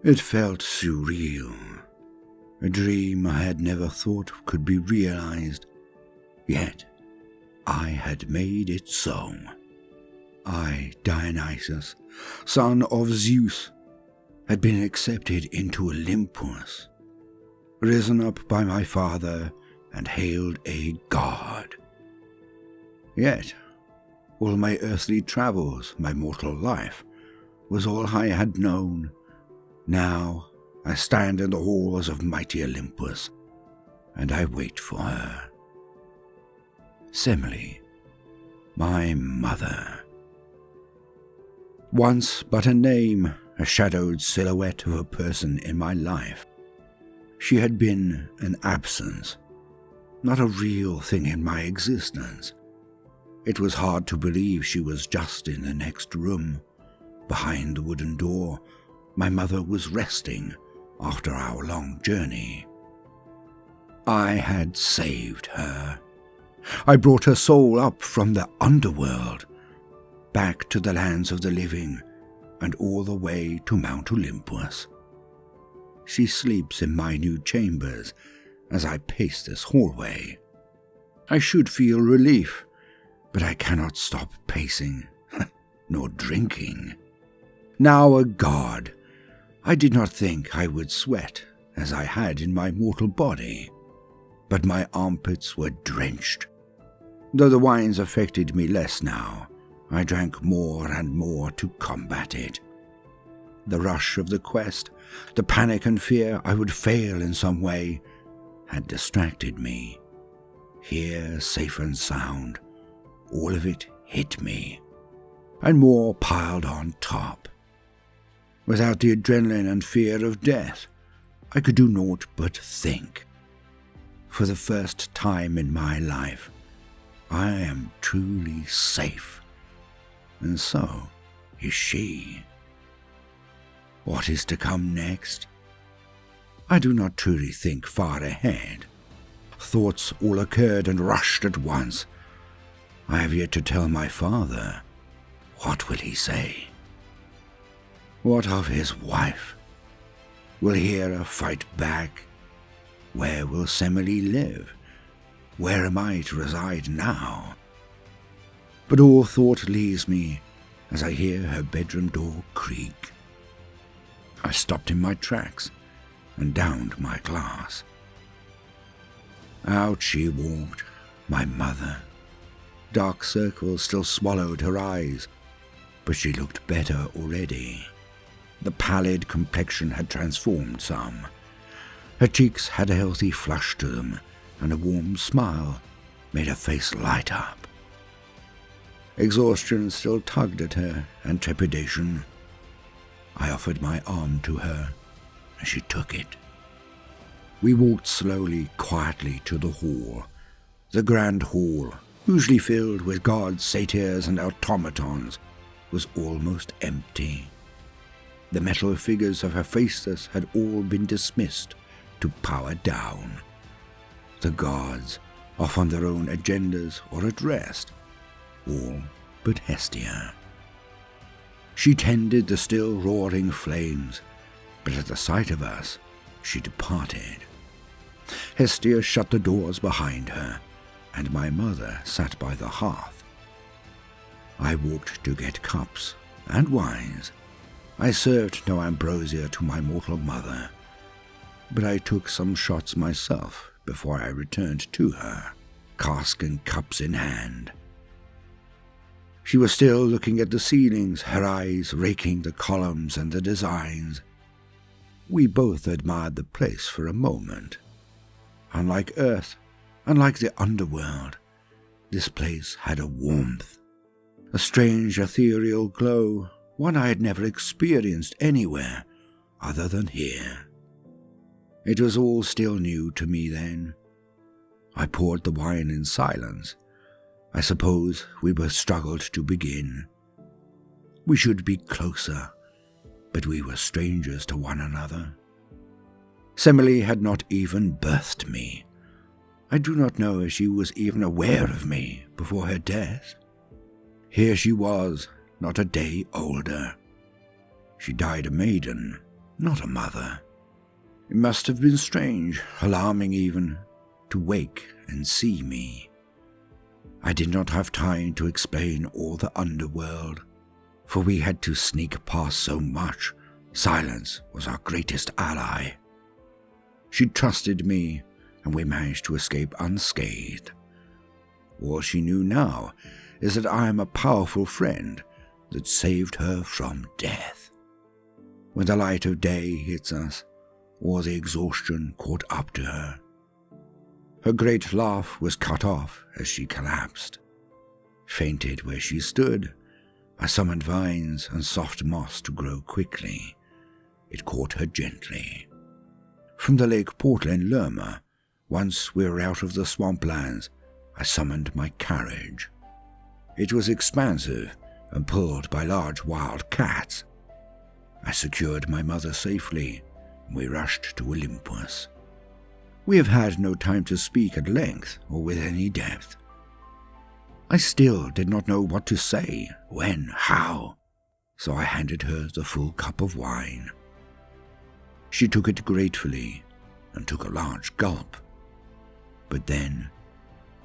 It felt surreal, a dream I had never thought could be realized, yet I had made it so. I, Dionysus, son of Zeus, had been accepted into Olympus, risen up by my father and hailed a god. Yet, all my earthly travels, my mortal life, was all I had known. Now I stand in the halls of mighty Olympus, and I wait for her. Semele, my mother. Once but a name, a shadowed silhouette of a person in my life. She had been an absence, not a real thing in my existence. It was hard to believe she was just in the next room. Behind the wooden door, my mother was resting after our long journey. I had saved her. I brought her soul up from the underworld, back to the lands of the living, and all the way to Mount Olympus. She sleeps in my new chambers as I pace this hallway. I should feel relief, but I cannot stop pacing, nor drinking. Now a god, I did not think I would sweat as I had in my mortal body, but my armpits were drenched. Though the wines affected me less now, I drank more and more to combat it. The rush of the quest, the panic and fear I would fail in some way, had distracted me. Here, safe and sound, all of it hit me, and more piled on top. Without the adrenaline and fear of death, I could do naught but think. For the first time in my life, I am truly safe, and so is she. What is to come next? I do not truly think far ahead. Thoughts all occurred and rushed at once. I have yet to tell my father. What will he say? What of his wife? Will Hera fight back? Where will Semele live? Where am I to reside now? But all thought leaves me as I hear her bedroom door creak. I stopped in my tracks and downed my glass. Out she walked, my mother. Dark circles still swallowed her eyes, but she looked better already. The pallid complexion had transformed some. Her cheeks had a healthy flush to them, and a warm smile made her face light up. Exhaustion still tugged at her, and trepidation. I offered my arm to her, and she took it. We walked slowly, quietly to the hall. The grand hall, usually filled with gods, satyrs, and automatons, was almost empty. The metal figures of Hephaestus had all been dismissed to power down. The gods, off on their own agendas or at rest, all but Hestia. She tended the still roaring flames, but at the sight of us, she departed. Hestia shut the doors behind her, and my mother sat by the hearth. I walked to get cups and wines. I served no ambrosia to my mortal mother, but I took some shots myself before I returned to her, cask and cups in hand. She was still looking at the ceilings, her eyes raking the columns and the designs. We both admired the place for a moment. Unlike Earth, unlike the underworld, this place had a warmth, a strange ethereal glow, one I had never experienced anywhere other than here. It was all still new to me then. I poured the wine in silence. I suppose we both struggled to begin. We should be closer, but we were strangers to one another. Semele had not even birthed me. I do not know if she was even aware of me before her death. Here she was, not a day older. She died a maiden, not a mother. It must have been strange, alarming even, to wake and see me. I did not have time to explain all the underworld, for we had to sneak past so much. Silence was our greatest ally. She trusted me, and we managed to escape unscathed. All she knew now is that I am a powerful friend that saved her from death. When the light of day hits us, or the exhaustion caught up to her, her great laugh was cut off as she collapsed. Fainted where she stood, I summoned vines and soft moss to grow quickly. It caught her gently. From the lake portal in Lerma, once we were out of the swamplands, I summoned my carriage. It was expansive and pulled by large wild cats. I secured my mother safely, and we rushed to Olympus. We have had no time to speak at length or with any depth. I still did not know what to say, when, how, so I handed her the full cup of wine. She took it gratefully and took a large gulp. But then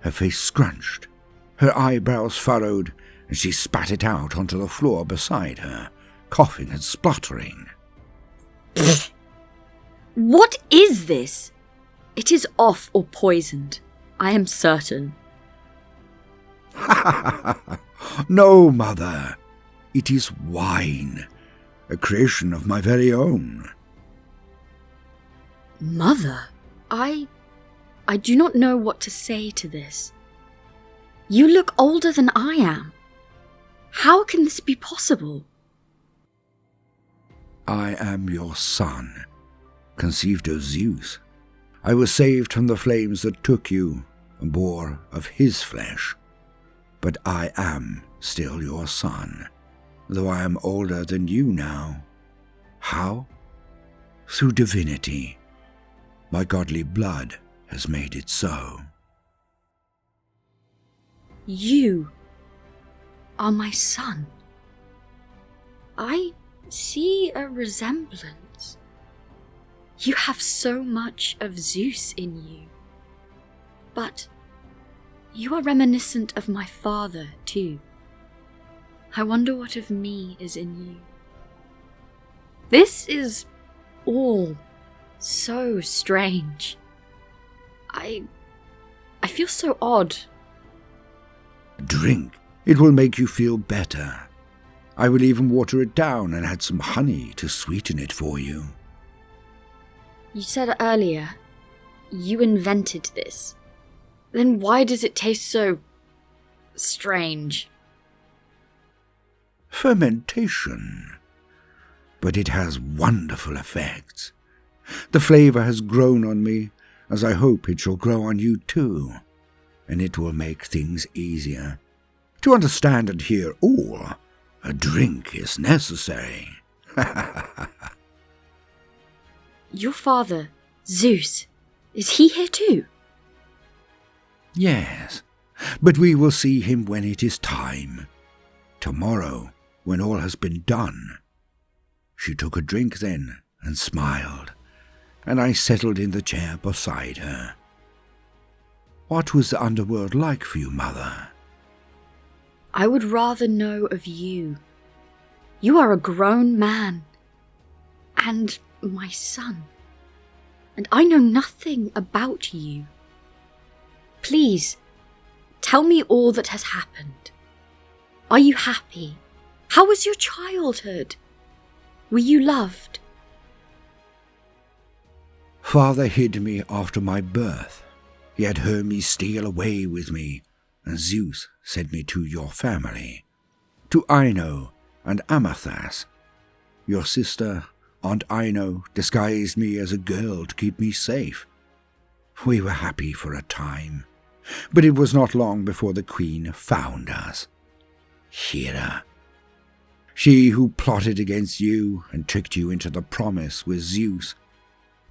her face scrunched, her eyebrows furrowed, and she spat it out onto the floor beside her, coughing and spluttering. What is this? It is off or poisoned, I am certain. No, mother. It is wine, a creation of my very own. Mother, I do not know what to say to this. You look older than I am. How can this be possible? I am your son, conceived of Zeus. I was saved from the flames that took you and bore of his flesh. But I am still your son, though I am older than you now. How? Through divinity. My godly blood has made it so. You are my son. I see a resemblance. You have so much of Zeus in you. But you are reminiscent of my father, too. I wonder what of me is in you. This is all so strange. I feel so odd. Drink. It will make you feel better. I will even water it down and add some honey to sweeten it for you. You said earlier you invented this. Then why does it taste so strange? Fermentation. But it has wonderful effects. The flavour has grown on me, as I hope it shall grow on you too, and it will make things easier. To understand and hear all, a drink is necessary. Your father, Zeus, is he here too? Yes, but we will see him when it is time. Tomorrow, when all has been done. She took a drink then and smiled, and I settled in the chair beside her. What was the underworld like for you, mother? I would rather know of you. You are a grown man, and my son, and I know nothing about you. Please, tell me all that has happened. Are you happy? How was your childhood? Were you loved? Father hid me after my birth. He had Hermes steal away with me, and Zeus sent me to your family, to Ino and Amathas. Your sister, Aunt Ino, disguised me as a girl to keep me safe. We were happy for a time, but it was not long before the queen found us. Hera. She who plotted against you and tricked you into the promise with Zeus,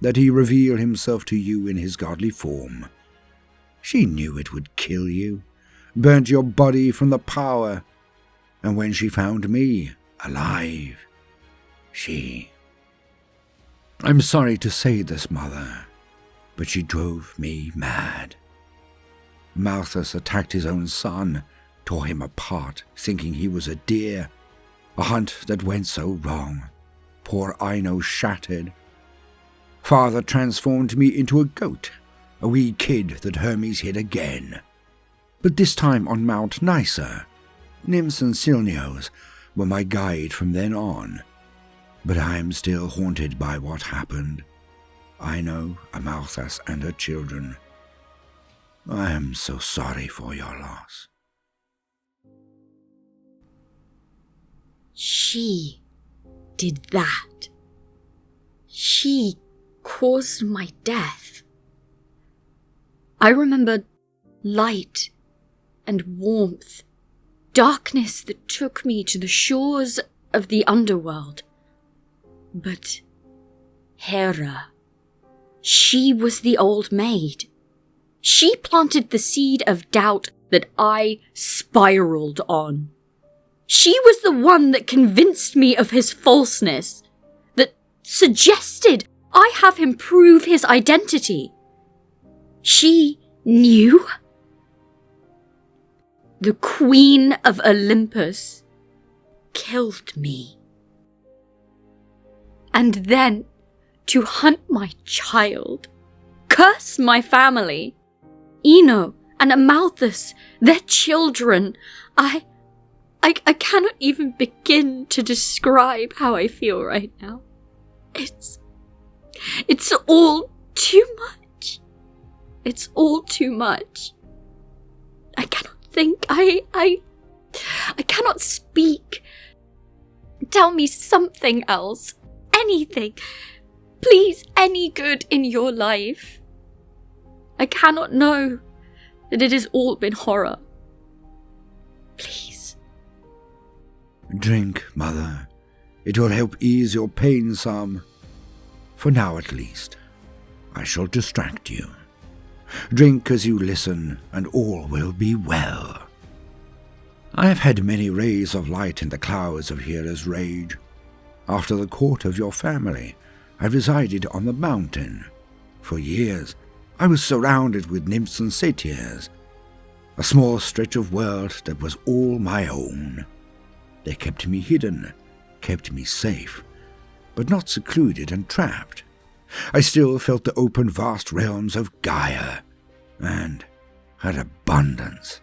that he reveal himself to you in his godly form. She knew it would kill you, burnt your body from the power, and when she found me alive, she I'm sorry to say this, Mother, but she drove me mad. Malthus attacked his own son, tore him apart, thinking he was a deer. A hunt that went so wrong. Poor Ino shattered. Father transformed me into a goat, a wee kid that Hermes hid again. But this time on Mount Nysa. Nymphs and Silnios were my guide from then on. But I am still haunted by what happened. Ino, Amalthus, and her children. I am so sorry for your loss. She did that. She caused my death. I remember light and warmth, darkness that took me to the shores of the underworld. But Hera, she was the old maid. She planted the seed of doubt that I spiraled on. She was the one that convinced me of his falseness, that suggested I have him prove his identity. She knew. The Queen of Olympus killed me. And then, to hunt my child, curse my family, Ino and Amalthus, their children, I cannot even begin to describe how I feel right now. It's all too much. It's all too much. I cannot think. I cannot speak. Tell me something else. Anything. Please, any good in your life. I cannot know that it has all been horror. Please. Drink, Mother. It will help ease your pain some. For now at least. I shall distract you. Drink as you listen, and all will be well. I have had many rays of light in the clouds of Hera's rage. After the court of your family, I resided on the mountain. For years, I was surrounded with nymphs and satyrs, a small stretch of world that was all my own. They kept me hidden, kept me safe, but not secluded and trapped. I still felt the open vast realms of Gaia, and had abundance.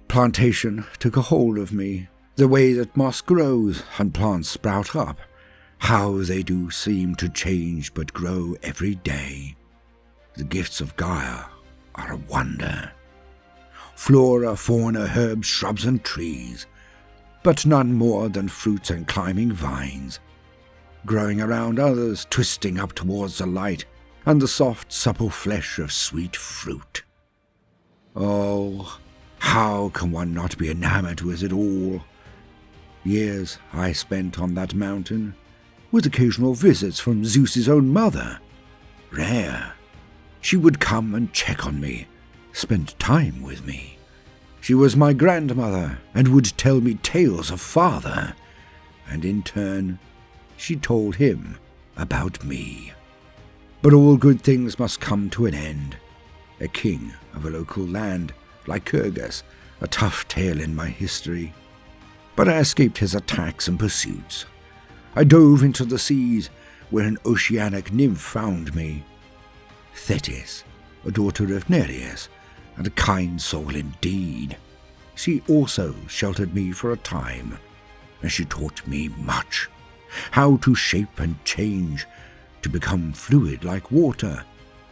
Plantation took a hold of me, the way that moss grows and plants sprout up, how they do seem to change but grow every day. The gifts of Gaia are a wonder. Flora, fauna, herbs, shrubs and trees, but none more than fruits and climbing vines, growing around others, twisting up towards the light, and the soft, supple flesh of sweet fruit. Oh, how can one not be enamored with it all? Years I spent on that mountain, with occasional visits from Zeus's own mother. Rare. She would come and check on me, spend time with me. She was my grandmother and would tell me tales of father, and in turn, she told him about me. But all good things must come to an end. A king of a local land, Lycurgus, a tough tale in my history. But I escaped his attacks and pursuits. I dove into the seas, where an oceanic nymph found me. Thetis, a daughter of Nereus, and a kind soul indeed. She also sheltered me for a time, and she taught me much. How to shape and change, to become fluid like water,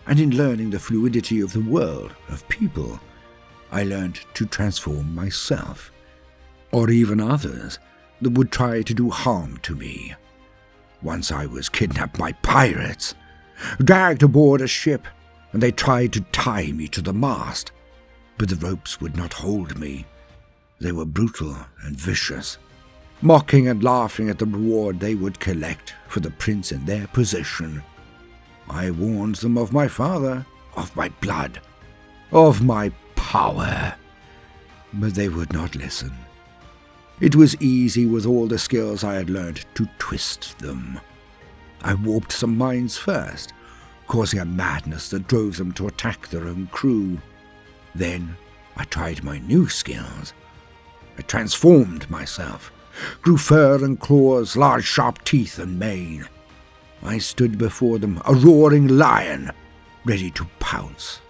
and in learning the fluidity of the world, of people, I learned to transform myself, or even others that would try to do harm to me. Once I was kidnapped by pirates, dragged aboard a ship, and they tried to tie me to the mast, but the ropes would not hold me. They were brutal and vicious, mocking and laughing at the reward they would collect for the prince in their possession. I warned them of my father, of my blood, of my power, but they would not listen. It was easy with all the skills I had learned to twist them. I warped some minds first, causing a madness that drove them to attack their own crew. Then I tried my new skills. I transformed myself, grew fur and claws, large sharp teeth and mane. I stood before them, a roaring lion, ready to pounce.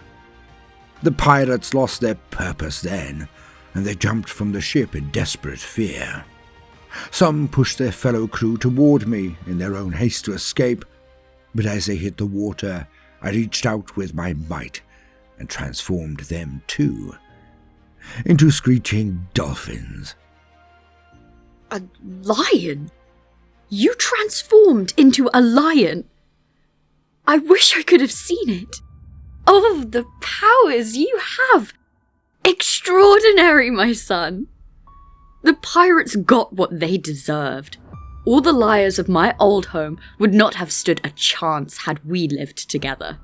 The pirates lost their purpose then, and they jumped from the ship in desperate fear. Some pushed their fellow crew toward me in their own haste to escape, but as they hit the water, I reached out with my might and transformed them too, into screeching dolphins. A lion? You transformed into a lion? I wish I could have seen it. Oh, the powers you have! Extraordinary, my son! The pirates got what they deserved. All the liars of my old home would not have stood a chance had we lived together.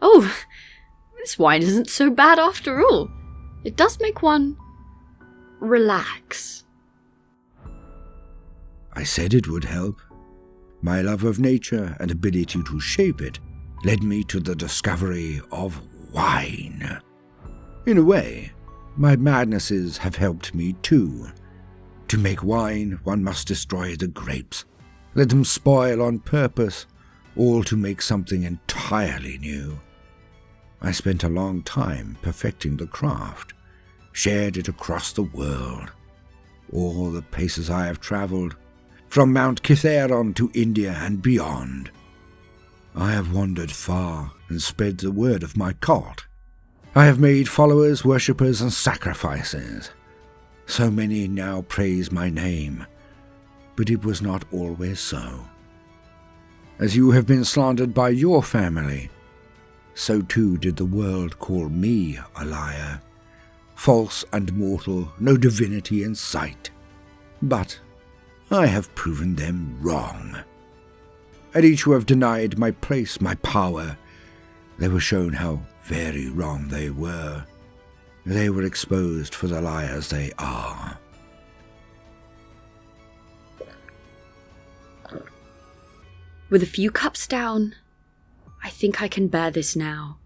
Oh, this wine isn't so bad after all. It does make one relax. I said it would help. My love of nature and ability to shape it led me to the discovery of wine. In a way, my madnesses have helped me too. To make wine, one must destroy the grapes, let them spoil on purpose, all to make something entirely new. I spent a long time perfecting the craft, shared it across the world. All the places I have travelled, from Mount Kithaeron to India and beyond. I have wandered far and spread the word of my cult. I have made followers, worshippers, and sacrifices. So many now praise my name, but it was not always so. As you have been slandered by your family, so too did the world call me a liar, false and mortal, no divinity in sight. But I have proven them wrong. At each who have denied my place, my power, they were shown how very wrong they were. They were exposed for the liars they are. With a few cups down, I think I can bear this now.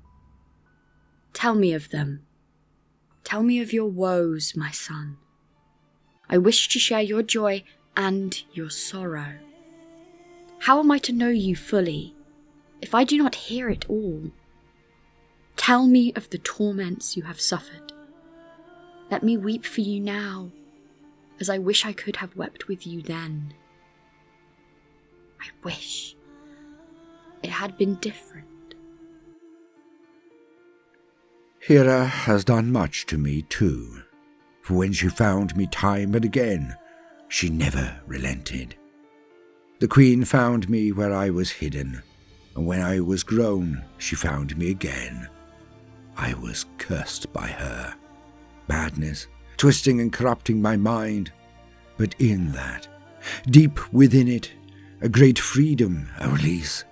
Tell me of them. Tell me of your woes, my son. I wish to share your joy and your sorrow. How am I to know you fully if I do not hear it all? Tell me of the torments you have suffered. Let me weep for you now, as I wish I could have wept with you then. I wish it had been different. Hera has done much to me too, for when she found me time and again, she never relented. The queen found me where I was hidden, and when I was grown, she found me again. I was cursed by her. Madness, twisting and corrupting my mind, but in that, deep within it, a great freedom, a release,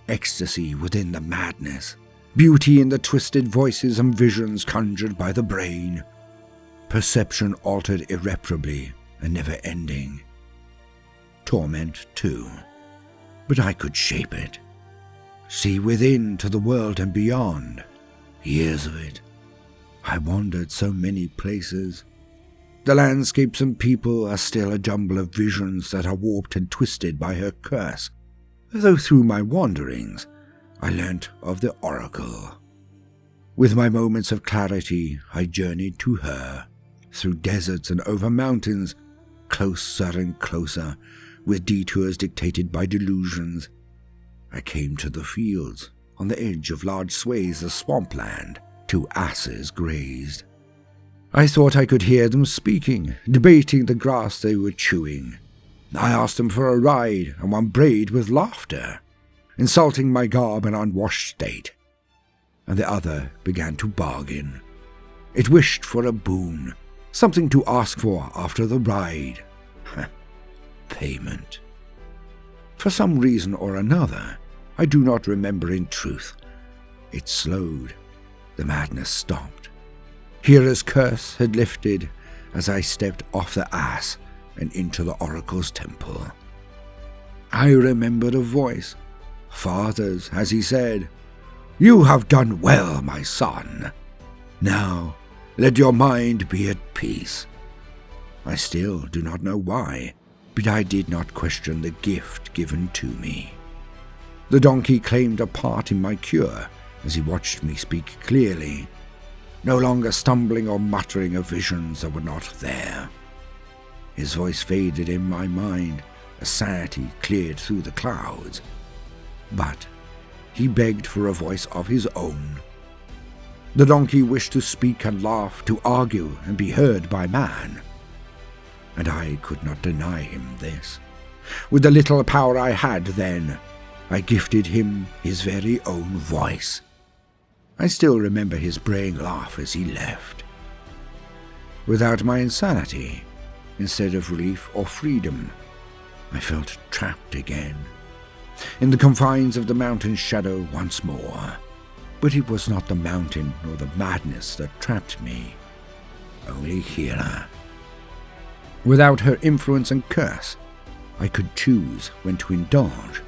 ecstasy within the madness, beauty in the twisted voices and visions conjured by the brain, perception altered irreparably and never ending. Torment too, but I could shape it, see within to the world and beyond. Years of it. I wandered so many places. The landscapes and people are still a jumble of visions that are warped and twisted by her curse, though through my wanderings I learnt of the oracle. With my moments of clarity I journeyed to her, through deserts and over mountains, closer and closer, with detours dictated by delusions. I came to the fields, on the edge of large swathes of swampland. 2 asses grazed. I thought I could hear them speaking, debating the grass they were chewing. I asked them for a ride, and one brayed with laughter, insulting my garb and unwashed state. And the other began to bargain. It wished for a boon, something to ask for after the ride. Payment. For some reason or another, I do not remember in truth. It slowed. The madness stopped. Hera's curse had lifted as I stepped off the ass and into the oracle's temple. I remembered a voice, Father's, as he said, "You have done well, my son. Now, let your mind be at peace." I still do not know why, but I did not question the gift given to me. The donkey claimed a part in my cure as he watched me speak clearly, no longer stumbling or muttering of visions that were not there. His voice faded in my mind as sanity cleared through the clouds, but he begged for a voice of his own. The donkey wished to speak and laugh, to argue and be heard by man, and I could not deny him this. With the little power I had then, I gifted him his very own voice. I still remember his braying laugh as he left. Without my insanity, instead of relief or freedom, I felt trapped again, in the confines of the mountain shadow once more. But it was not the mountain nor the madness that trapped me, only Hera. Without her influence and curse, I could choose when to indulge,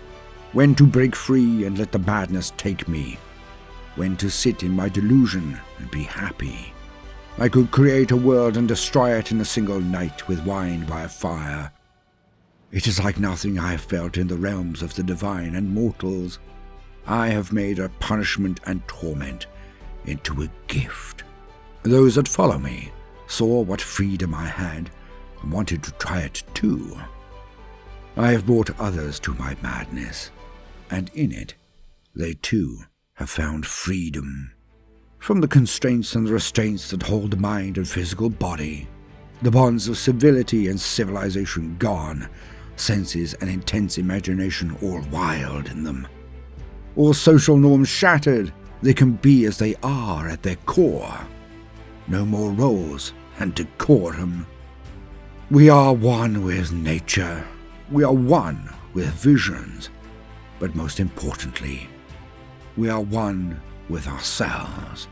when to break free and let the madness take me, when to sit in my delusion and be happy. I could create a world and destroy it in a single night with wine by a fire. It is like nothing I have felt in the realms of the divine and mortals. I have made a punishment and torment into a gift. Those that follow me saw what freedom I had and wanted to try it too. I have brought others to my madness, and in it, they too have found freedom. From the constraints and the restraints that hold the mind and physical body, the bonds of civility and civilization gone, senses and intense imagination all wild in them. All social norms shattered, they can be as they are at their core. No more roles and decorum. We are one with nature. We are one with visions. But most importantly, we are one with ourselves.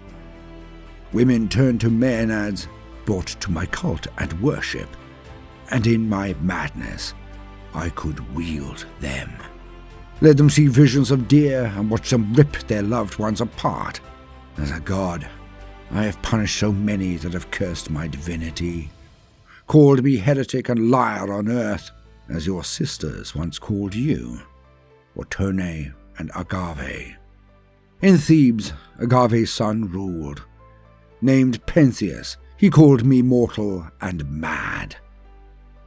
Women turned to maenads, brought to my cult and worship, and in my madness, I could wield them. Let them see visions of deer and watch them rip their loved ones apart. As a god, I have punished so many that have cursed my divinity, called me heretic and liar on earth, as your sisters once called you, Otone and Agave. In Thebes, Agave's son ruled. Named Pentheus, he called me mortal and mad.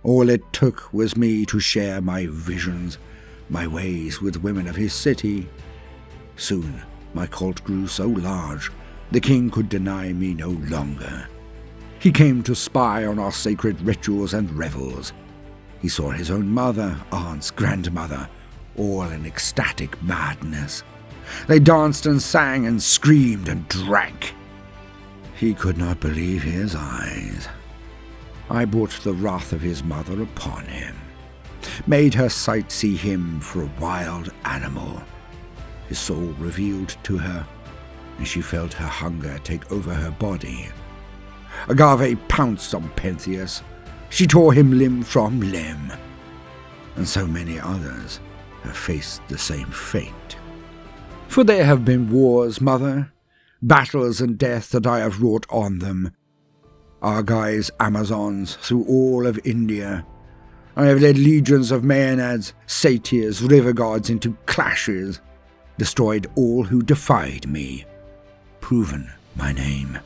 All it took was me to share my visions, my ways with women of his city. Soon my cult grew so large, the king could deny me no longer. He came to spy on our sacred rituals and revels. He saw his own mother, aunts, grandmother, all in ecstatic madness. They danced and sang and screamed and drank. He could not believe his eyes. I brought the wrath of his mother upon him, made her sight see him for a wild animal. His soul revealed to her, and she felt her hunger take over her body. Agave pounced on Pentheus. She tore him limb from limb, and so many others have faced the same fate. For there have been wars, mother, battles and death that I have wrought on them. Argives, Amazons, through all of India. I have led legions of maenads, satyrs, river gods into clashes, destroyed all who defied me, proven my name.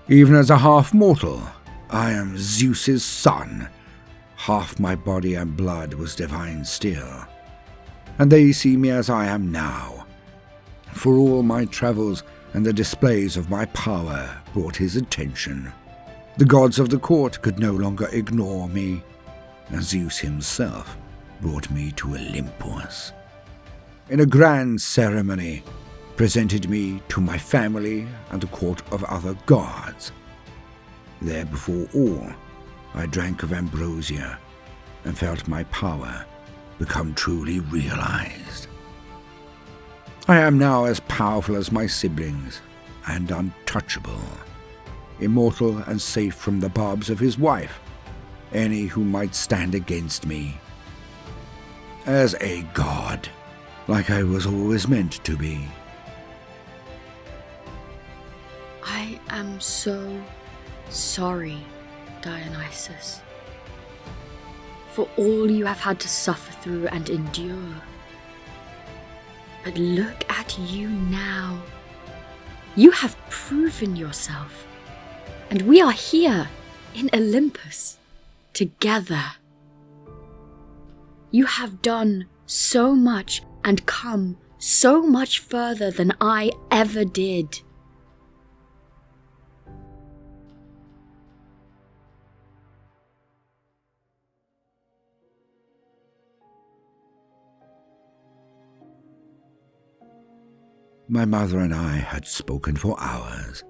Even as a half-mortal, I am Zeus's son. Half my body and blood was divine still, and they see me as I am now. For all my travels and the displays of my power brought his attention. The gods of the court could no longer ignore me, and Zeus himself brought me to Olympus. In a grand ceremony, presented me to my family and the court of other gods. There before all, I drank of ambrosia and felt my power become truly realized. I am now as powerful as my siblings and untouchable, immortal and safe from the barbs of his wife, any who might stand against me. as a god, like I was always meant to be. I am so sorry, Dionysus, for all you have had to suffer through and endure. But look at you now. You have proven yourself, and we are here in Olympus together. You have done so much and come so much further than I ever did. My mother and I had spoken for hours.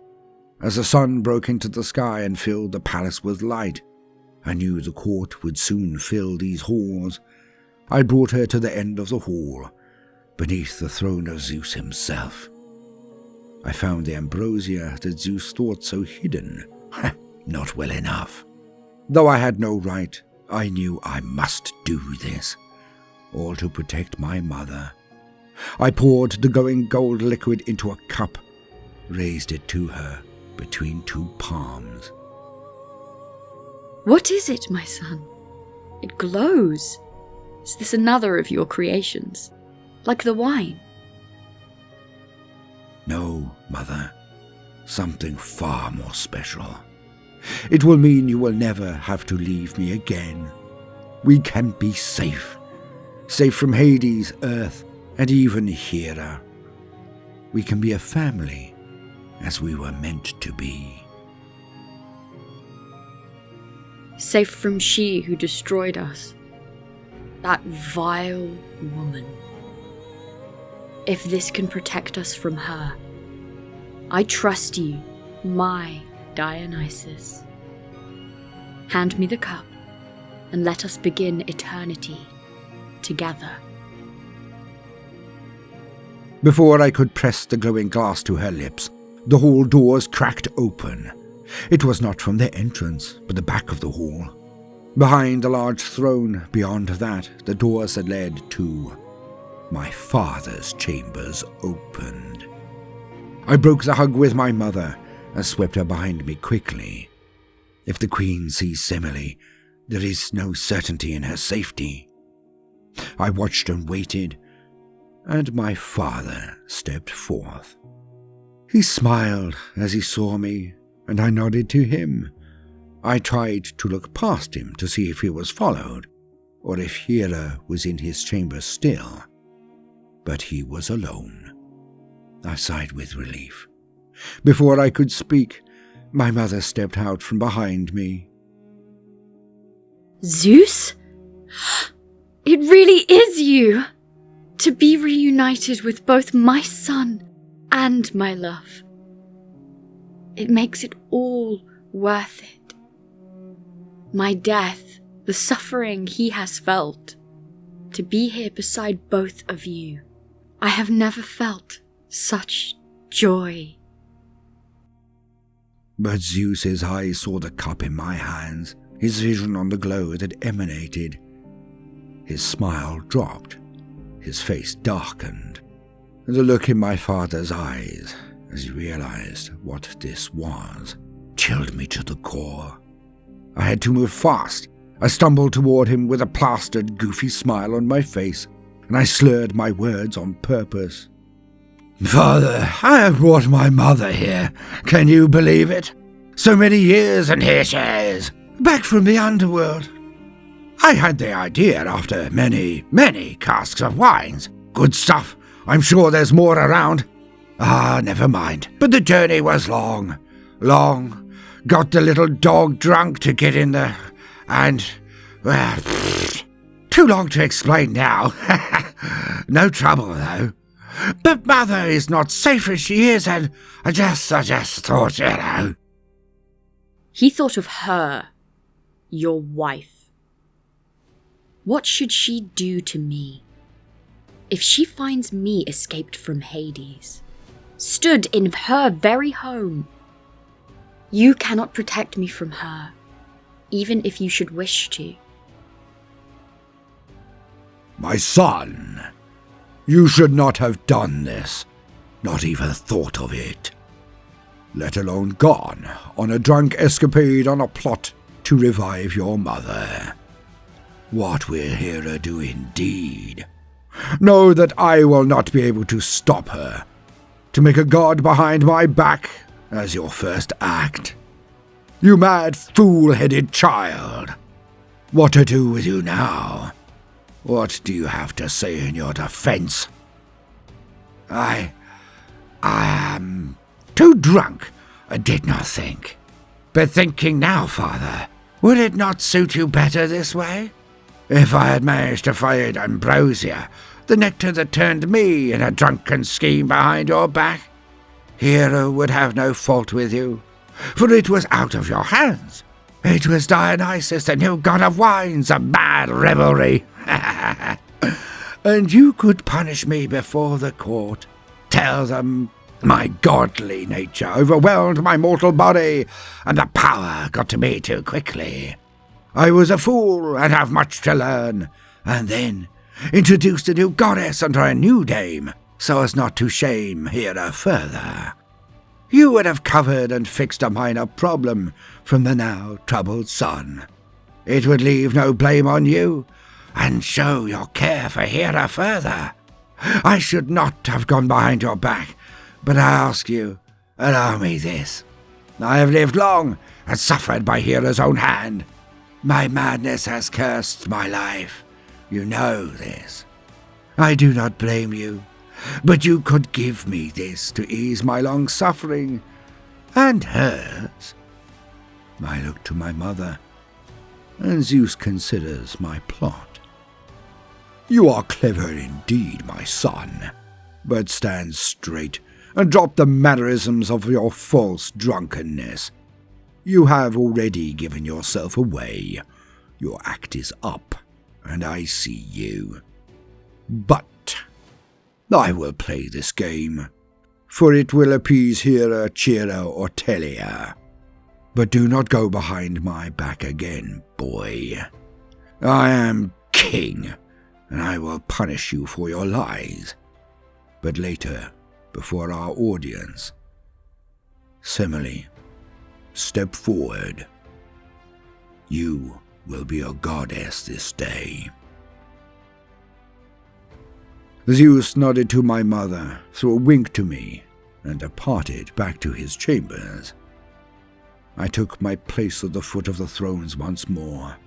As the sun broke into the sky and filled the palace with light, I knew the court would soon fill these halls. I brought her to the end of the hall, beneath the throne of Zeus himself. I found the ambrosia that Zeus thought so hidden. Not well enough. Though I had no right, I knew I must do this, all to protect my mother. I poured the glowing gold liquid into a cup, raised it to her between two palms. What is it, my son? It glows. Is this another of your creations? Like the wine? No, Mother. Something far more special. It will mean you will never have to leave me again. We can be safe. Safe from Hades, Earth, and even Hera. We can be a family, as we were meant to be. Safe from she who destroyed us. That vile woman. If this can protect us from her, I trust you, my Dionysus. Hand me the cup, and let us begin eternity together. Before I could press the glowing glass to her lips, the hall doors cracked open. It was not from the entrance, but the back of the hall. Behind the large throne, beyond that, the doors that led to my father's chambers opened. I broke the hug with my mother and swept her behind me quickly. If the queen sees Semele, there is no certainty in her safety. I watched and waited, and my father stepped forth. He smiled as he saw me, and I nodded to him. I tried to look past him to see if he was followed, or if Hera was in his chamber still. But he was alone. I sighed with relief. Before I could speak, my mother stepped out from behind me. Zeus? It really is you! To be reunited with both my son and my love. It makes it all worth it. My death, the suffering he has felt. To be here beside both of you. I have never felt such joy. But Zeus's eyes saw the cup in my hands, his vision on the glow that emanated. His smile dropped, his face darkened. The look in my father's eyes, as he realized what this was, chilled me to the core. I had to move fast. I stumbled toward him with a plastered, goofy smile on my face, and I slurred my words on purpose. "Father, I have brought my mother here. Can you believe it? So many years and here she is, back from the underworld. I had the idea after many casks of wines. Good stuff. I'm sure there's more around. Never mind. But the journey was long. Got the little dog drunk to get in there, and, well, too long to explain now. No trouble, though. But Mother is not safe as she is, and I just thought, you know." He thought of her, your wife. What should she do to me? If she finds me escaped from Hades, stood in her very home, you cannot protect me from her, even if you should wish to. My son, you should not have done this, not even thought of it, let alone gone on a drunk escapade on a plot to revive your mother. What will Hera do indeed? Know that I will not be able to stop her. To make a god behind my back as your first act. You mad, fool-headed child. What to do with you now? What do you have to say in your defense? I am too drunk. I did not think. But thinking now, father, would it not suit you better this way? If I had managed to find Ambrosia, the nectar that turned me in a drunken scheme behind your back, Hera would have no fault with you, for it was out of your hands. It was Dionysus, the new god of wines, a mad revelry. And you could punish me before the court, tell them my godly nature overwhelmed my mortal body, and the power got to me too quickly. I was a fool and have much to learn, and then introduced a new goddess under a new name, so as not to shame Hera further. You would have covered and fixed a minor problem from the now troubled son. It would leave no blame on you, and show your care for Hera further. I should not have gone behind your back, but I ask you, allow me this. I have lived long and suffered by Hera's own hand. My madness has cursed my life. You know this. I do not blame you, but you could give me this to ease my long suffering, and hers. I look to my mother, and Zeus considers my plot. You are clever indeed, my son, but stand straight and drop the mannerisms of your false drunkenness. You have already given yourself away. Your act is up, and I see you. But I will play this game, for it will appease Hera, Chira, or Telia. But do not go behind my back again, boy. I am king, and I will punish you for your lies. But later, before our audience. Semele, step forward. You will be a goddess this day. Zeus nodded to my mother, threw a wink to me, and departed back to his chambers. I took my place at the foot of the thrones once more.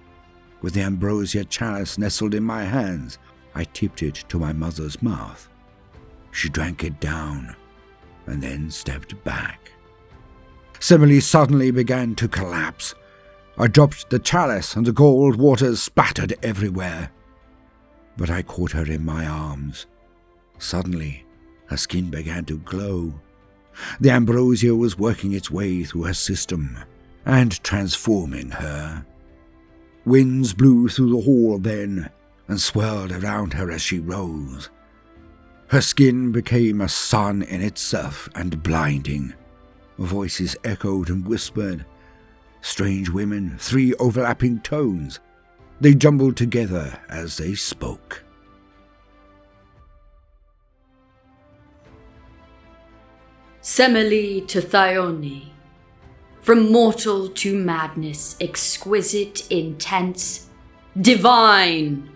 With the ambrosia chalice nestled in my hands, I tipped it to my mother's mouth. She drank it down, and then stepped back. Semele suddenly began to collapse. I dropped the chalice, and the gold waters splattered everywhere. But I caught her in my arms. Suddenly, her skin began to glow. The ambrosia was working its way through her system and transforming her. Winds blew through the hall then and swirled around her as she rose. Her skin became a sun in itself and blinding. Voices echoed and whispered. Strange women, 3 overlapping tones. They jumbled together as they spoke. Semele to Thyone. From mortal to madness, exquisite, intense, divine.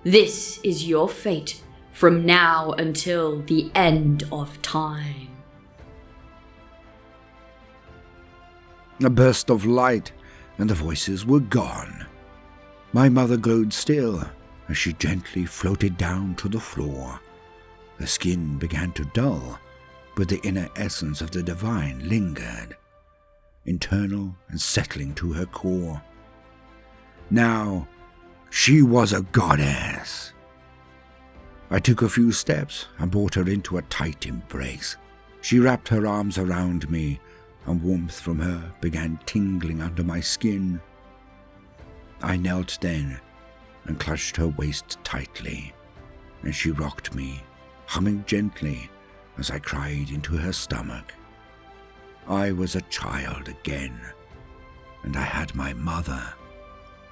This is your fate from now until the end of time. A burst of light, and the voices were gone. My mother glowed still as she gently floated down to the floor. Her skin began to dull, but the inner essence of the divine lingered, internal and settling to her core. Now, she was a goddess. I took a few steps and brought her into a tight embrace. She wrapped her arms around me, and warmth from her began tingling under my skin. I knelt then and clutched her waist tightly, and she rocked me, humming gently as I cried into her stomach. I was a child again, and I had my mother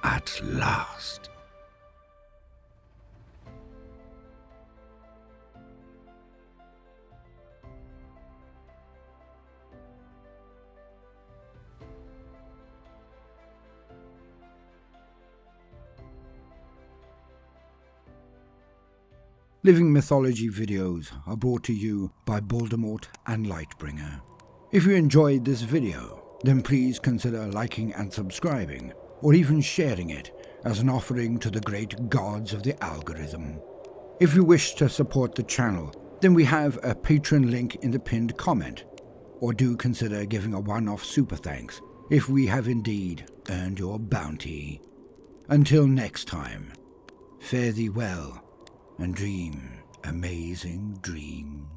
at last. Living Mythology videos are brought to you by Voldemort and Lightbringer. If you enjoyed this video, then please consider liking and subscribing, or even sharing it as an offering to the great gods of the algorithm. If you wish to support the channel, then we have a Patreon link in the pinned comment, or do consider giving a one-off super thanks if we have indeed earned your bounty. Until next time, fare thee well and dream amazing dreams.